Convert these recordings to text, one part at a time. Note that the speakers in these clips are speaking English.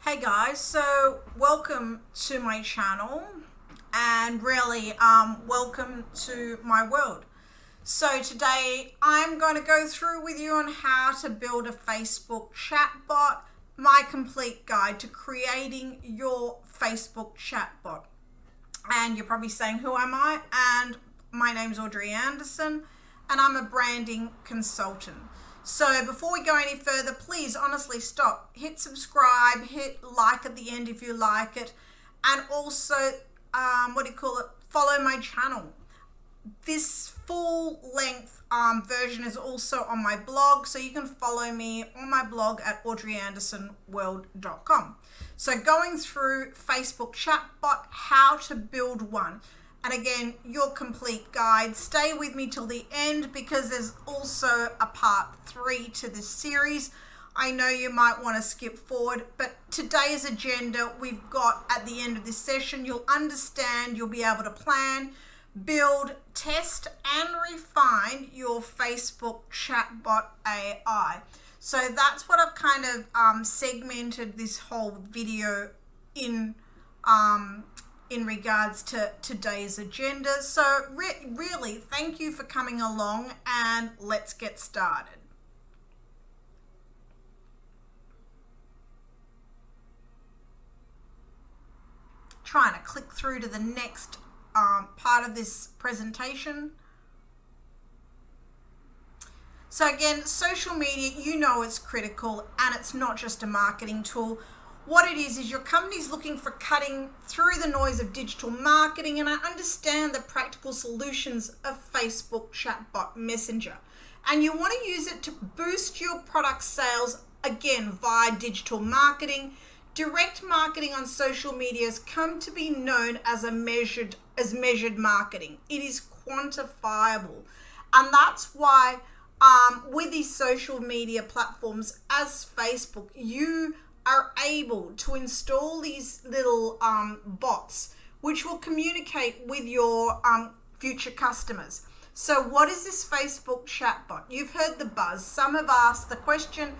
Hey guys, so welcome to my channel and really welcome to my world. So today I'm going to go through with you on how to build a Facebook chatbot, my complete guide to creating your Facebook chatbot. And you're probably saying, who am I? And my name's Audrey Anderson and I'm a branding consultant. So before we go any further, please honestly stop, hit subscribe, hit like at the end if you like it, and also, follow my channel. This full length version is also on my blog, so you can follow me on my blog at audreyandersonworld.com. So going through Facebook chatbot, how to build one. And again, your complete guide. Stay with me till the end because there's also a part 3 to this series. I know you might want to skip forward, but today's agenda we've got at the end of this session, you'll understand, you'll be able to plan, build, test, and refine your Facebook chatbot AI. So that's what I've kind of segmented this whole video in regards to today's agenda. So really, thank you for coming along and let's get started. Trying to click through to the next part of this presentation. So again, social media, you know it's critical and it's not just a marketing tool. What it is your company's looking for cutting through the noise of digital marketing, and I understand the practical solutions of Facebook chatbot messenger. And you want to use it to boost your product sales, again, via digital marketing. Direct marketing on social media has come to be known as measured marketing. It is quantifiable. And that's why with these social media platforms as Facebook, you are able to install these little bots which will communicate with your future customers. So what is this Facebook chatbot? You've heard the buzz. Some have asked the question,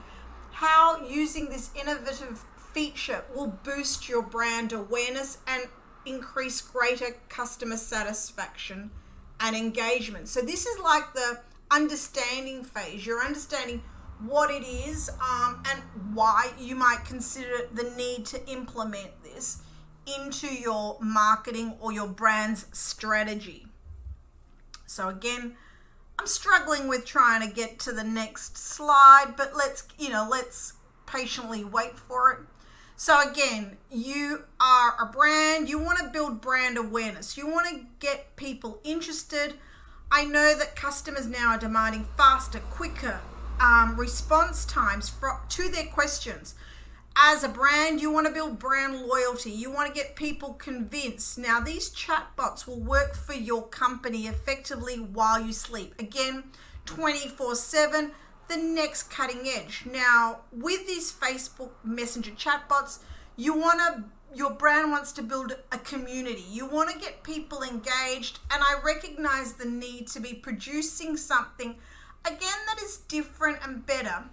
how using this innovative feature will boost your brand awareness and increase greater customer satisfaction and engagement. So this is like the understanding phase. You're understanding what it is and why you might consider the need to implement this into your marketing or your brand's strategy. So again, I'm struggling with trying to get to the next slide, but let's patiently wait for it. So again, you are a brand, you want to build brand awareness, you want to get people interested. I know that customers now are demanding faster, quicker response times to their questions. As a brand, you want to build brand loyalty. You want to get people convinced. Now, these chatbots will work for your company effectively while you sleep. Again, 24/7, the next cutting edge. Now, with these Facebook Messenger chatbots, your brand wants to build a community. You want to get people engaged, and I recognize the need to be producing something again that is different and better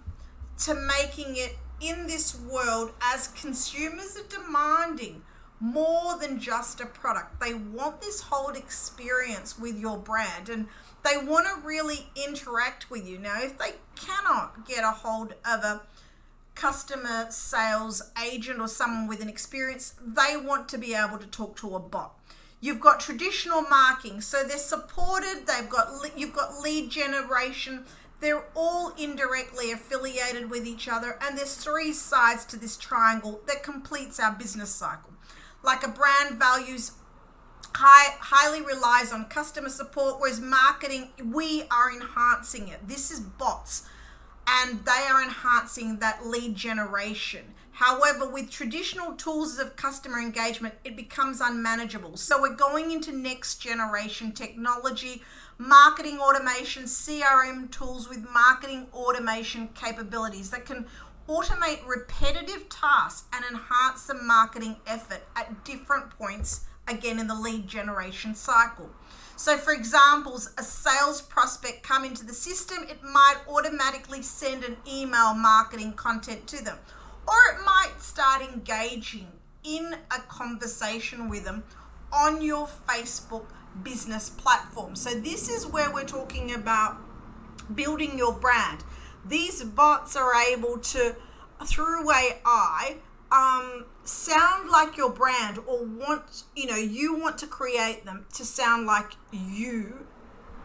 to making it in this world, as consumers are demanding more than just a product. They want this whole experience with your brand and they want to really interact with you. Now, if they cannot get a hold of a customer sales agent or someone with an experience, they want to be able to talk to a bot. You've got traditional marketing, so they're supported. You've got lead generation. They're all indirectly affiliated with each other, and there's 3 sides to this triangle that completes our business cycle. Like a brand values highly relies on customer support, whereas marketing, we are enhancing it. This is bots, and they are enhancing that lead generation. However, with traditional tools of customer engagement, it becomes unmanageable. So we're going into next generation technology, marketing automation, CRM tools with marketing automation capabilities that can automate repetitive tasks and enhance the marketing effort at different points, again, in the lead generation cycle. So for examples, a sales prospect come into the system, it might automatically send an email marketing content to them. or it might start engaging in a conversation with them on your Facebook business platform. So this is where we're talking about building your brand. These bots are able to, through AI, sound like your brand, or you want to create them to sound like you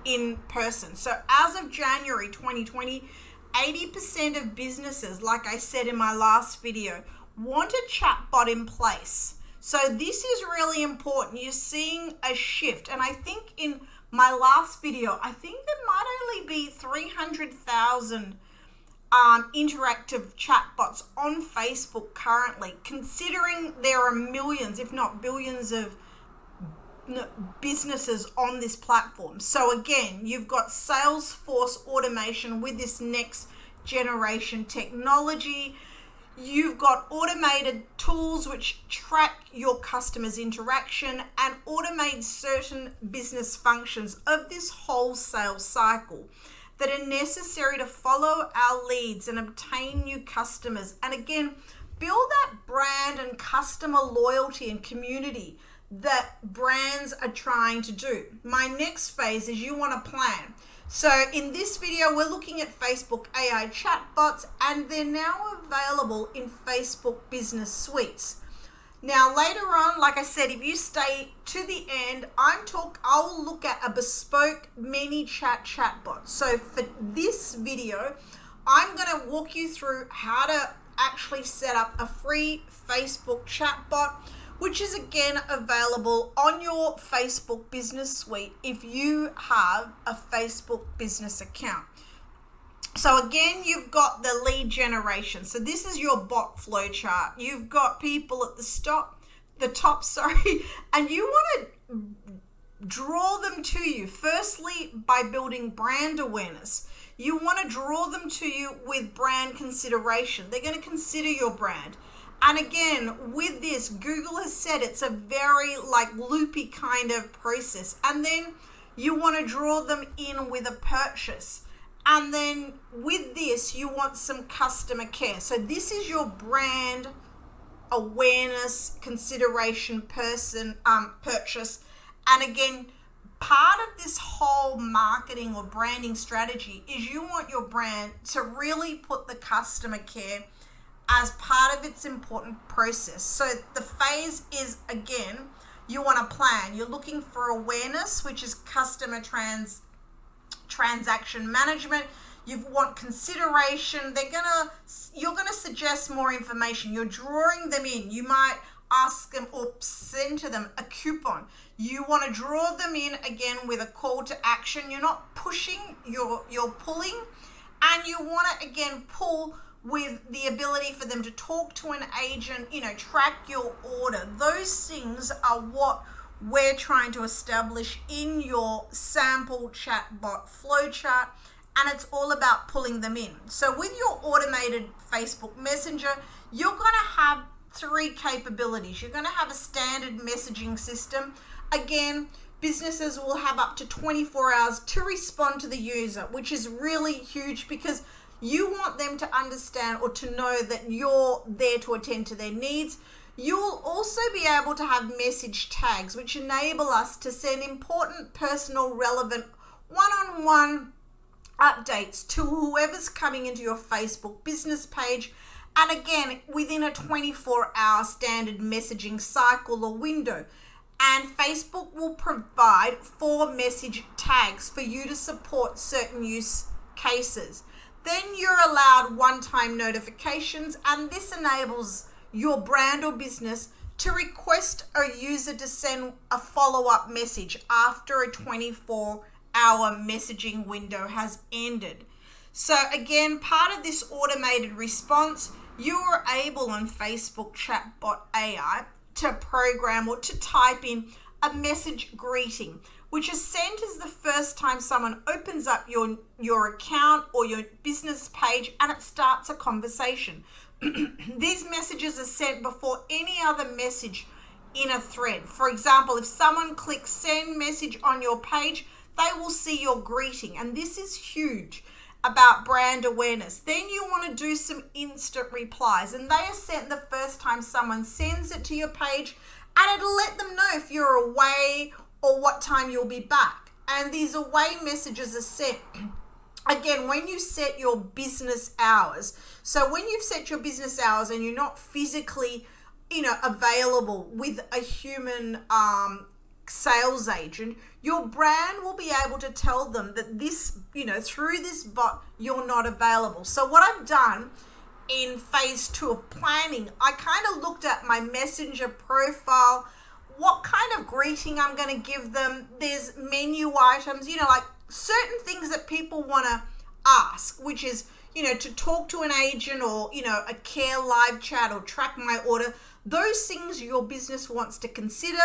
in person. So as of January 2020, 80% of businesses, like I said in my last video, want a chatbot in place. So this is really important. You're seeing a shift. And I think in my last video, I think there might only be 300,000 interactive chatbots on Facebook currently, considering there are millions, if not billions, of businesses on this platform. So again, you've got Salesforce automation with this next generation technology. You've got automated tools which track your customers' interaction and automate certain business functions of this whole sales cycle that are necessary to follow our leads and obtain new customers. And again, build that brand and customer loyalty and community that brands are trying to do. My next phase is you want to plan. So in this video, we're looking at Facebook AI chatbots, and they're now available in Facebook Business Suites. Now, later on, like I said, if you stay to the end, I'll look at a bespoke ManyChat chatbot. So for this video, I'm going to walk you through how to actually set up a free Facebook chatbot, which is again available on your Facebook Business Suite if you have a Facebook business account. So again, you've got the lead generation. So this is your bot flow chart. You've got people at the top, and you want to draw them to you. Firstly, by building brand awareness. You want to draw them to you with brand consideration. They're going to consider your brand. And again, with this, Google has said it's a very loopy kind of process. And then you want to draw them in with a purchase. And then with this, you want some customer care. So this is your brand awareness, consideration, purchase. And again, part of this whole marketing or branding strategy is you want your brand to really put the customer care as part of its important process. So the phase is, again, you want to plan. You're looking for awareness, which is customer transaction management. You want consideration. You're gonna suggest more information. You're drawing them in. You might ask them or send to them a coupon. You want to draw them in again with a call to action. You're not pushing, you're pulling, and you want to again pull with the ability for them to talk to an agent, track your order. Those things are what we're trying to establish in your sample chatbot flowchart, and it's all about pulling them in. So with your automated Facebook Messenger, you're going to have three capabilities. You're going to have a standard messaging system. Again, businesses will have up to 24 hours to respond to the user, which is really huge because you want them to understand or to know that you're there to attend to their needs. You'll also be able to have message tags, which enable us to send important, personal, relevant, one-on-one updates to whoever's coming into your Facebook business page. And again, within a 24-hour standard messaging cycle or window. And Facebook will provide 4 message tags for you to support certain use cases. Then you're allowed one-time notifications, and this enables your brand or business to request a user to send a follow-up message after a 24-hour messaging window has ended. So again, part of this automated response, you're able on Facebook Chatbot AI to program or to type in a message greeting, which is sent as the first time someone opens up your account or your business page, and it starts a conversation. These messages are sent before any other message in a thread. For example, if someone clicks send message on your page, they will see your greeting, and this is huge. about brand awareness. Then you want to do some instant replies, and they are sent the first time someone sends it to your page, and it'll let them know if you're away or what time you'll be back. And these away messages are sent again when you set your business hours. So when you've set your business hours and you're not physically available with a human sales agent, your brand will be able to tell them that this, through this bot, you're not available. So what I've done in phase 2 of planning, I kind of looked at my messenger profile, what kind of greeting I'm going to give them. There's menu items, like certain things that people want to ask, which is, to talk to an agent or, a care live chat or track my order. Those things your business wants to consider.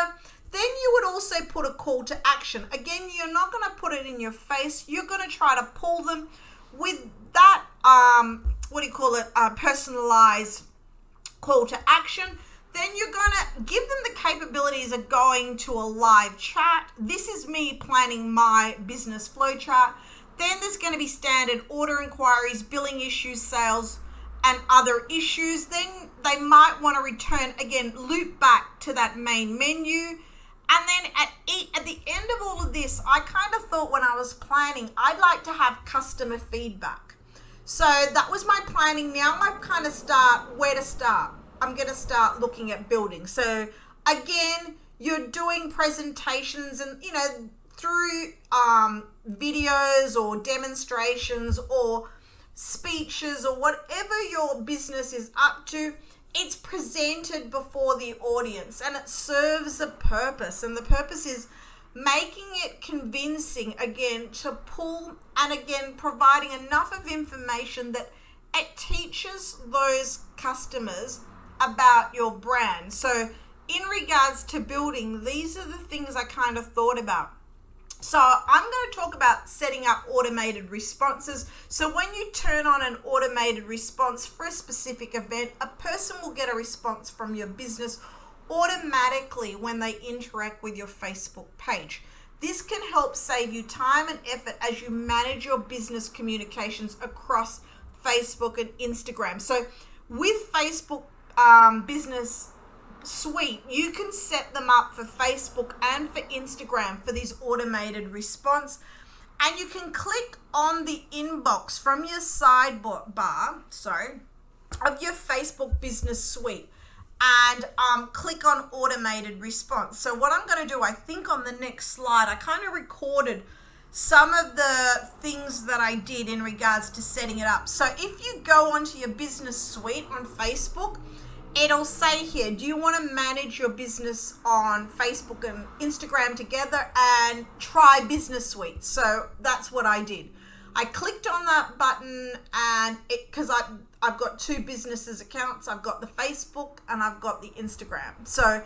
Then you would also put a call to action. Again, you're not going to put it in your face. You're going to try to pull them with that, personalized call to action. Then you're going to give them the capabilities of going to a live chat. This is me planning my business flow chart. Then there's going to be standard order inquiries, billing issues, sales, and other issues. Then they might want to return, again, loop back to that main menu. And then at the end of all of this, I kind of thought when I was planning, I'd like to have customer feedback. So that was my planning. Now I kind of start where to start. I'm going to start looking at building. So again, you're doing presentations and, through videos or demonstrations or speeches or whatever your business is up to, it's presented before the audience and it serves a purpose. And the purpose is making it convincing, again, to pull and again, providing enough of information that it teaches those customers about your brand. So in regards to building, these are the things I kind of thought about. So I'm going to talk about setting up automated responses. So when you turn on an automated response for a specific event, a person will get a response from your business automatically when they interact with your Facebook page. This can help save you time and effort as you manage your business communications across Facebook and Instagram. So with Facebook Business Suite, you can set them up for Facebook and for Instagram for these automated response, and you can click on the inbox from your sidebar of your Facebook Business Suite and click on automated response. So what I'm going to do, I think on the next slide, I kind of recorded some of the things that I did in regards to setting it up. So if you go onto your Business Suite on Facebook, it'll say here, do you want to manage your business on Facebook and Instagram together and try Business Suite? So that's what I did. I clicked on that button and because I've got 2 businesses accounts. I've got the Facebook and I've got the Instagram. So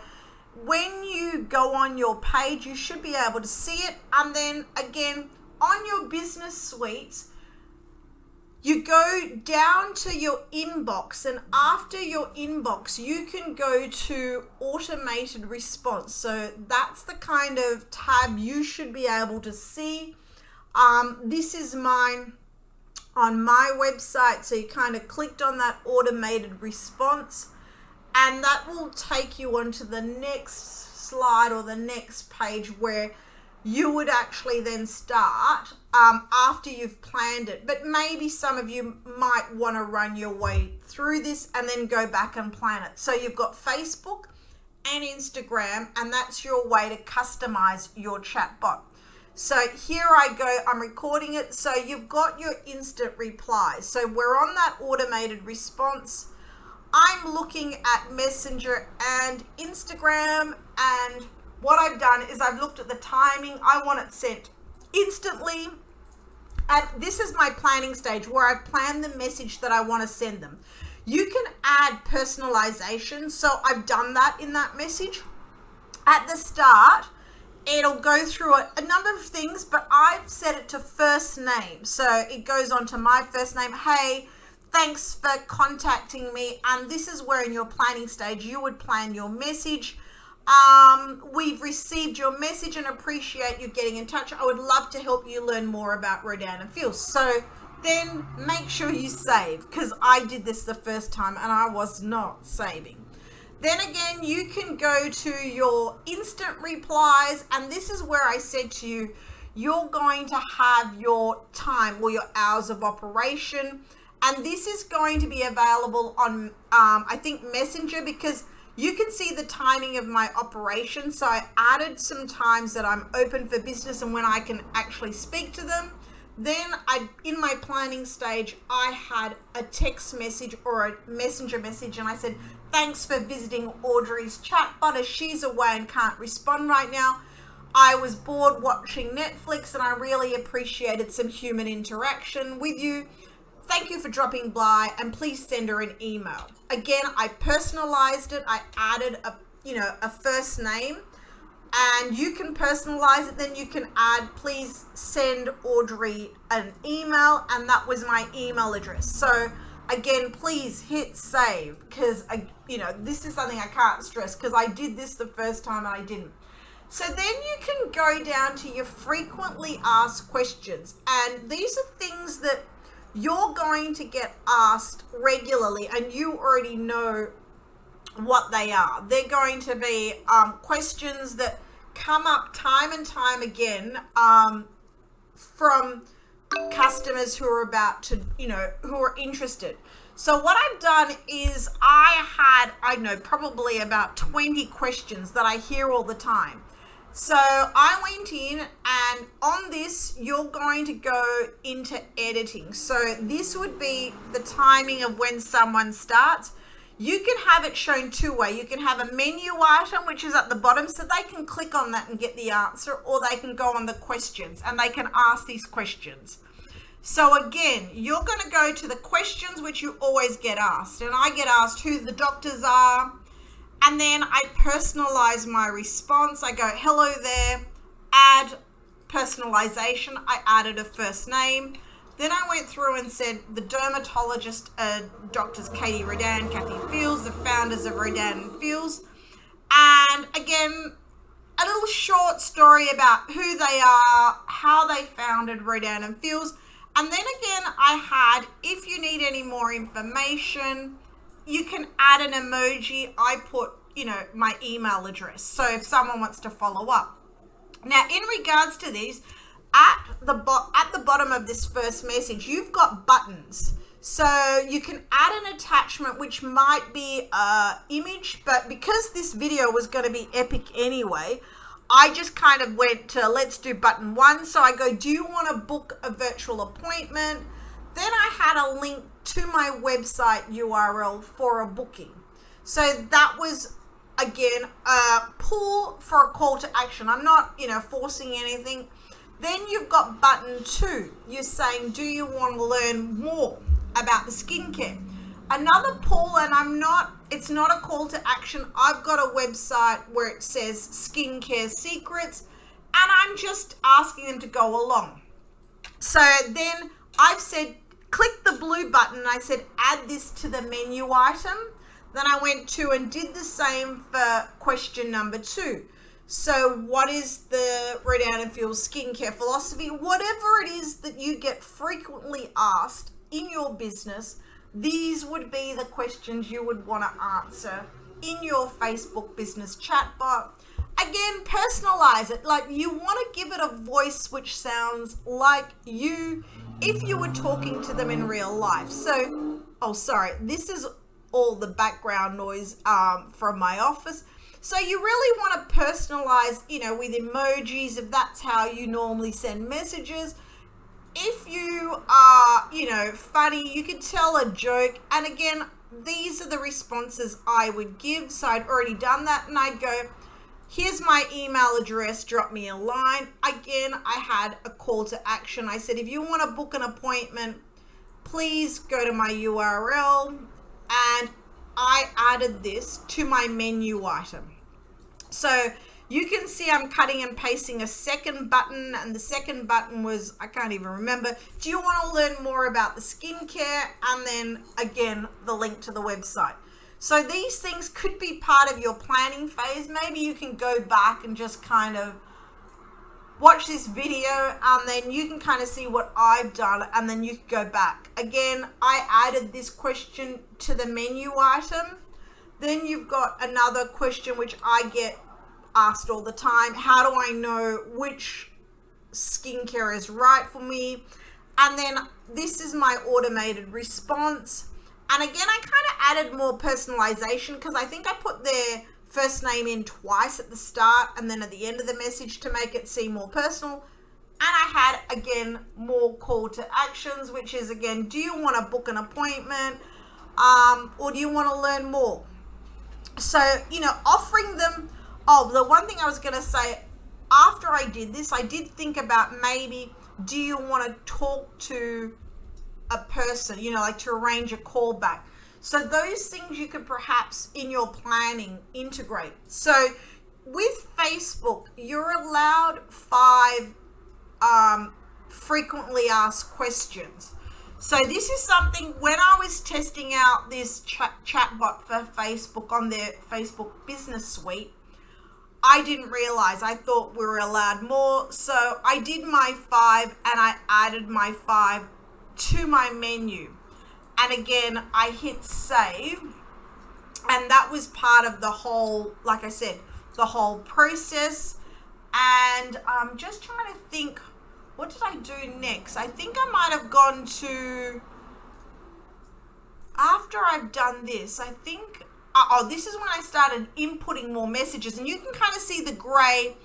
when you go on your page, you should be able to see it. And then again, on your Business Suites, you go down to your inbox, and after your inbox, you can go to automated response. So that's the kind of tab you should be able to see. This is mine on my website. So you kind of clicked on that automated response, and that will take you onto the next slide or the next page where you would actually then start after you've planned it. But maybe some of you might want to run your way through this and then go back and plan it. So you've got Facebook and Instagram, and that's your way to customize your chatbot. So here I go, I'm recording it. So you've got your instant replies. So we're on that automated response. I'm looking at Messenger and Instagram, and what I've done is I've looked at the timing. I want it sent instantly. And this is my planning stage where I've planned the message that I want to send them. You can add personalization. So I've done that in that message. At the start, it'll go through a number of things, but I've set it to first name. So it goes on to my first name. Hey, thanks for contacting me. And this is where in your planning stage, you would plan your message. We've received your message and appreciate you getting in touch. I would love to help you learn more about Rodan and Fuels. So then make sure you save, because I did this the first time and I was not saving. Then again, you can go to your instant replies, and this is where I said to you, you're going to have your time or your hours of operation, and this is going to be available on I think Messenger, because you can see the timing of my operation. So I added some times that I'm open for business and when I can actually speak to them. Then in my planning stage, I had a text message or a messenger message, and I said, thanks for visiting Audrey's chatbot as she's away and can't respond right now. I was bored watching Netflix and I really appreciated some human interaction with you. Thank you for dropping by, and please send her an email. Again, I personalized it. I added a first name, and you can personalize it. Then you can add, please send Audrey an email, and that was my email address. So again, please hit save, because this is something I can't stress, because I did this the first time and I didn't. So then you can go down to your frequently asked questions, and these are things that you're going to get asked regularly, and you already know what they are. They're going to be questions that come up time and time again from customers who are about to, who are interested. So what I've done is I know, probably about 20 questions that I hear all the time. So I went in, and on this, you're going to go into editing. So this would be the timing of when someone starts. You can have it shown two-way. You can have a menu item, which is at the bottom, so they can click on that and get the answer, or they can go on the questions and they can ask these questions. So again, you're going to go to the questions which you always get asked, and I get asked who the doctors are. And then I personalize my response. I go, hello there, add personalization. I added a first name. Then I went through and said the dermatologist, Doctors Katie Rodan, Kathy Fields, the founders of Rodan and Fields. And again, a little short story about who they are, how they founded Rodan and Fields. And then again, I had, if you need any more information, you can add an emoji. I put, my email address. So if someone wants to follow up. Now, in regards to these, at the bottom of this first message, you've got buttons. So you can add an attachment, which might be an image, but because this video was going to be epic anyway, I just kind of went to, let's do button 1. So I go, do you want to book a virtual appointment? Then I had a link to my website URL for a booking. So that was, again, a pull for a call to action. I'm not, forcing anything. Then you've got button 2. You're saying, do you want to learn more about the skincare? Another pull, and it's not a call to action. I've got a website where it says skincare secrets, and I'm just asking them to go along. So then I've said, click the blue button, and I said, add this to the menu item. Then I went to and did the same for question number 2. So what is the Rodan and Fields skincare philosophy? Whatever it is that you get frequently asked in your business, these would be the questions you would want to answer in your Facebook business chatbot. Again, personalize it. Like, you want to give it a voice which sounds like you if you were talking to them in real life. So, this is all the background noise from my office. So you really want to personalize, with emojis, if that's how you normally send messages. If you are, funny, you could tell a joke. And again, these are the responses I would give. So I'd already done that, and I'd go, here's my email address, drop me a line. Again, I had a call to action. I said, if you want to book an appointment, please go to my URL. And I added this to my menu item. So you can see I'm cutting and pasting a second button, and the second button was, I can't even remember, do you want to learn more about the skincare? And then again, the link to the website. So these things could be part of your planning phase. Maybe you can go back and just kind of watch this video and then you can kind of see what I've done, and then you can go back. Again, I added this question to the menu item. Then you've got another question which I get asked all the time. How do I know which skincare is right for me? And then this is my automated response. And again, I kind of added more personalization because I think I put their first name in twice at the start and then at the end of the message to make it seem more personal. And I had, again, more call to actions, which is, again, do you want to book an appointment or do you want to learn more? So, offering them, the one thing I was going to say, after I did this, I did think about maybe, do you want to talk to a person, like to arrange a call back? So those things you could perhaps in your planning integrate. So with Facebook, you're allowed 5 frequently asked questions. So this is something, when I was testing out this chatbot for Facebook on their Facebook Business Suite, I didn't realize. I thought we were allowed more. So I did my 5 and I added my 5 to my menu. And again, I hit save. And that was part of the whole, like I said, the whole process. And I'm just trying to think, what did I do next? I think I might have gone to, after I've done this, I think, this is when I started inputting more messages. And you can kind of see the gray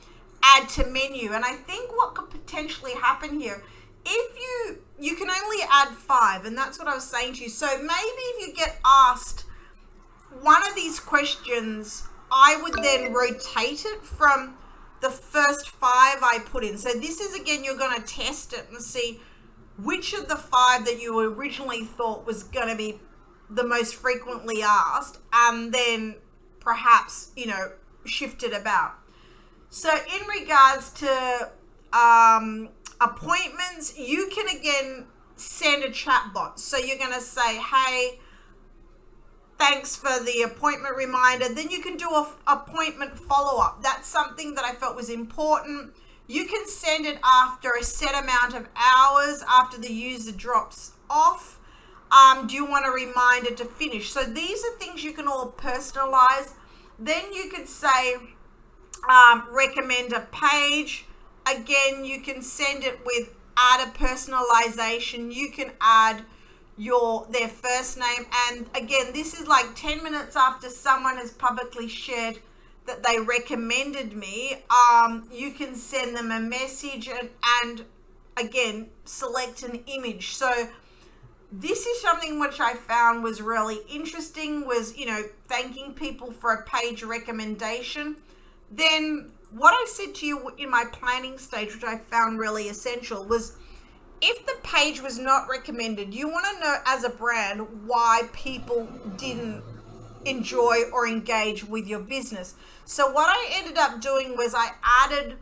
add to menu. And I think what could potentially happen here, if you can only add 5, and that's what I was saying to you. So maybe if you get asked one of these questions, I would then rotate it from the first 5 I put in. So this is, again, you're going to test it and see which of the 5 that you originally thought was going to be the most frequently asked, and then perhaps, shift it about. So in regards to appointments, you can again send a chatbot. So you're going to say, hey, thanks for the appointment reminder. Then you can do an appointment follow-up. That's something that I felt was important. You can send it after a set amount of hours after the user drops off. Do you want a reminder to finish? So these are things you can all personalize. Then you could say, recommend a page. Again, you can send it with add a personalization. You can add their first name. And again, this is like 10 minutes after someone has publicly shared that they recommended me. You can send them a message and again, select an image. So this is something which I found was really interesting, was, thanking people for a page recommendation. Then what I said to you in my planning stage, which I found really essential, was if the page was not recommended, you want to know as a brand why people didn't enjoy or engage with your business. So what I ended up doing was I added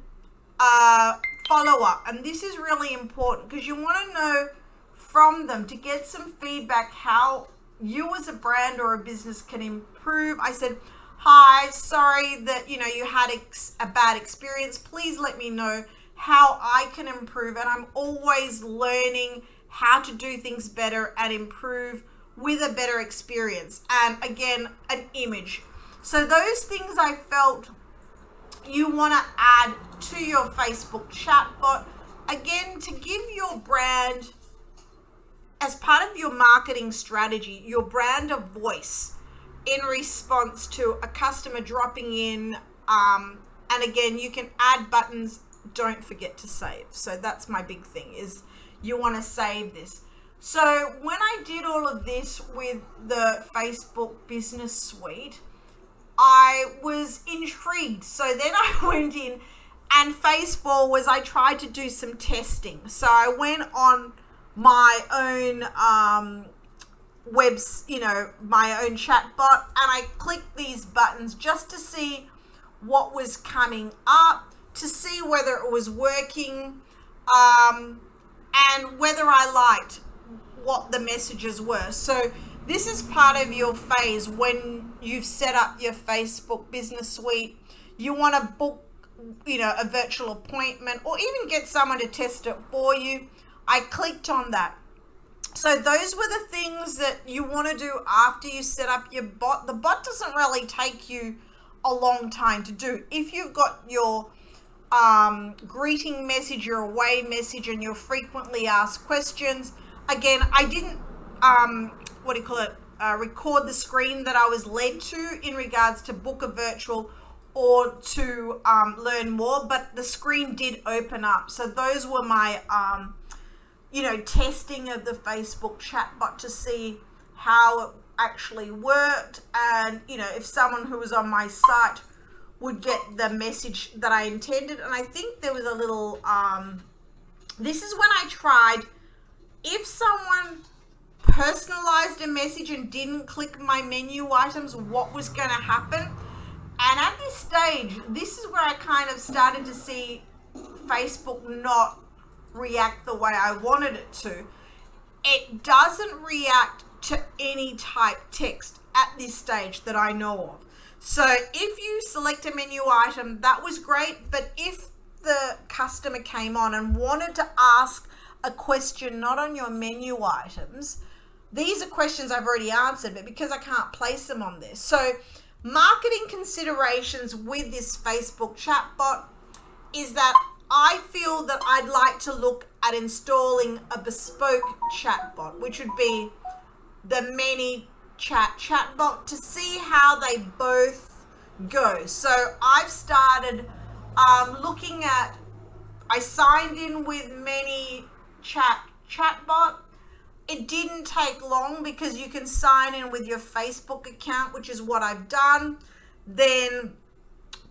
a follow-up, and this is really important because you want to know from them to get some feedback how you as a brand or a business can improve. I said, hi, sorry that you had a bad experience. Please let me know how I can improve, and I'm always learning how to do things better and improve with a better experience. And again, an image. So those things I felt you want to add to your Facebook chatbot, again, to give your brand, as part of your marketing strategy, your brand a voice in response to a customer dropping in. And again, you can add buttons. Don't forget to save. So that's my big thing, is you want to save this. So when I did all of this with the Facebook Business Suite, I was intrigued. So then I went in, and phase 4 was I tried to do some testing. So I went on my own my own chatbot, and I clicked these buttons just to see what was coming up, to see whether it was working, and whether I liked what the messages were. So this is part of your phase when you've set up your Facebook Business Suite. You want to book a virtual appointment, or even get someone to test it for you. I clicked on that. So those were the things that you want to do after you set up your bot. The bot doesn't really take you a long time to do. If you've got your greeting message, your away message, and your frequently asked questions, again, I didn't, record the screen that I was led to in regards to book a virtual or to learn more, but the screen did open up. So those were my, testing of the Facebook chatbot to see how it actually worked, and, if someone who was on my site would get the message that I intended. And I think there was a little, this is when I tried, if someone personalized a message and didn't click my menu items, what was going to happen. And at this stage, this is where I kind of started to see Facebook not react the way I wanted it to. It doesn't react to any type text at this stage that I know of. So if you select a menu item, that was great. But if the customer came on and wanted to ask a question not on your menu items, these are questions I've already answered, but because I can't place them on this. So marketing considerations with this Facebook chatbot is that I feel that I'd like to look at installing a bespoke chatbot, which would be the ManyChat chatbot, to see how they both go. So I've started looking at, I signed in with ManyChat chatbot. It didn't take long because you can sign in with your Facebook account, which is what I've done. Then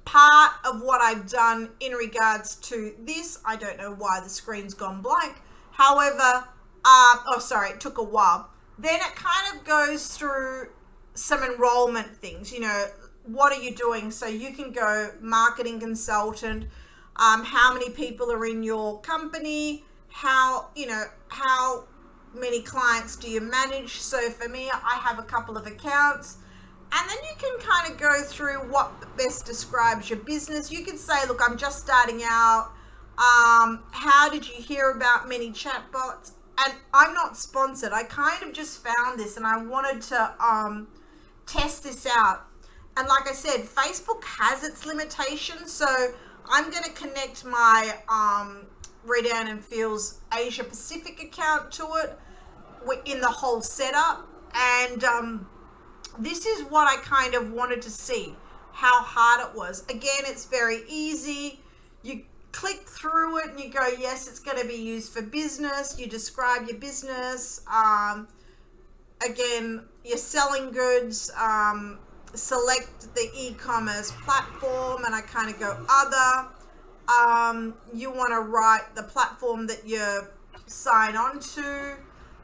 part of what I've done in regards to this, I don't know why the screen's gone blank. However, it took a while. Then it kind of goes through some enrollment things. What are you doing? So you can go marketing consultant, how many people are in your company, how many clients do you manage. So for me, I have a couple of accounts. And then you can kind of go through what best describes your business. You can say, look, I'm just starting out. How did you hear about many chatbots? And I'm not sponsored. I kind of just found this and I wanted to test this out. And like I said, Facebook has its limitations. So I'm going to connect my Redan and Feels Asia Pacific account to it in the whole setup. And this is what I kind of wanted to see, how hard it was. Again, it's very easy. You click through it and you go, yes, it's going to be used for business. You describe your business. Again, you're selling goods. Select the e-commerce platform, and I kind of go other. You want to write the platform that you sign on to.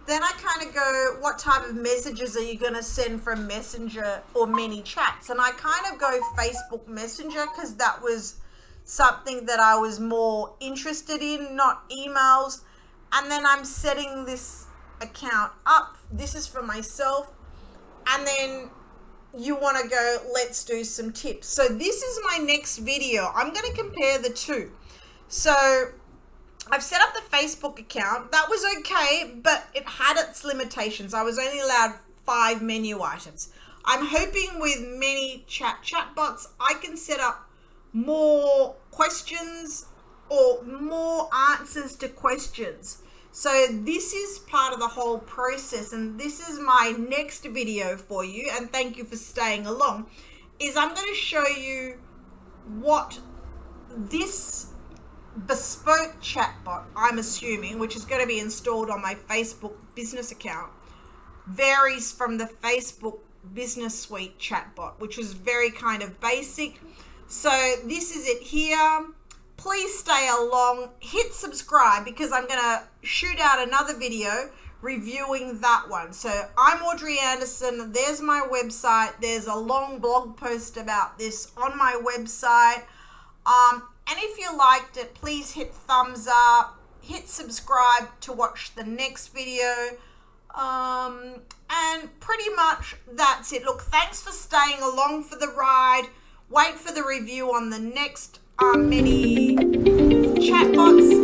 Then I kind of go, what type of messages are you going to send from Messenger or ManyChats? And I kind of go Facebook Messenger because that was something that I was more interested in, not emails. And then I'm setting this account up. This is for myself. And then you want to go, let's do some tips. So this is my next video. I'm going to compare the two. So I've set up the Facebook account. That was okay, but it had its limitations. I was only allowed 5 menu items. I'm hoping with ManyChat chatbots, I can set up more questions or more answers to questions. So this is part of the whole process, and this is my next video for you, and thank you for staying along, is I'm going to show you what this bespoke chatbot, I'm assuming, which is going to be installed on my Facebook business account, varies from the Facebook Business Suite chatbot, which is very kind of basic. So this is it here. Please stay along, hit subscribe, because I'm going to shoot out another video reviewing that one. So I'm Audrey Anderson. There's my website. There's a long blog post about this on my website. And if you liked it, please hit thumbs up, hit subscribe to watch the next video. And pretty much that's it. Look, thanks for staying along for the ride. Wait for the review on the next many chatbots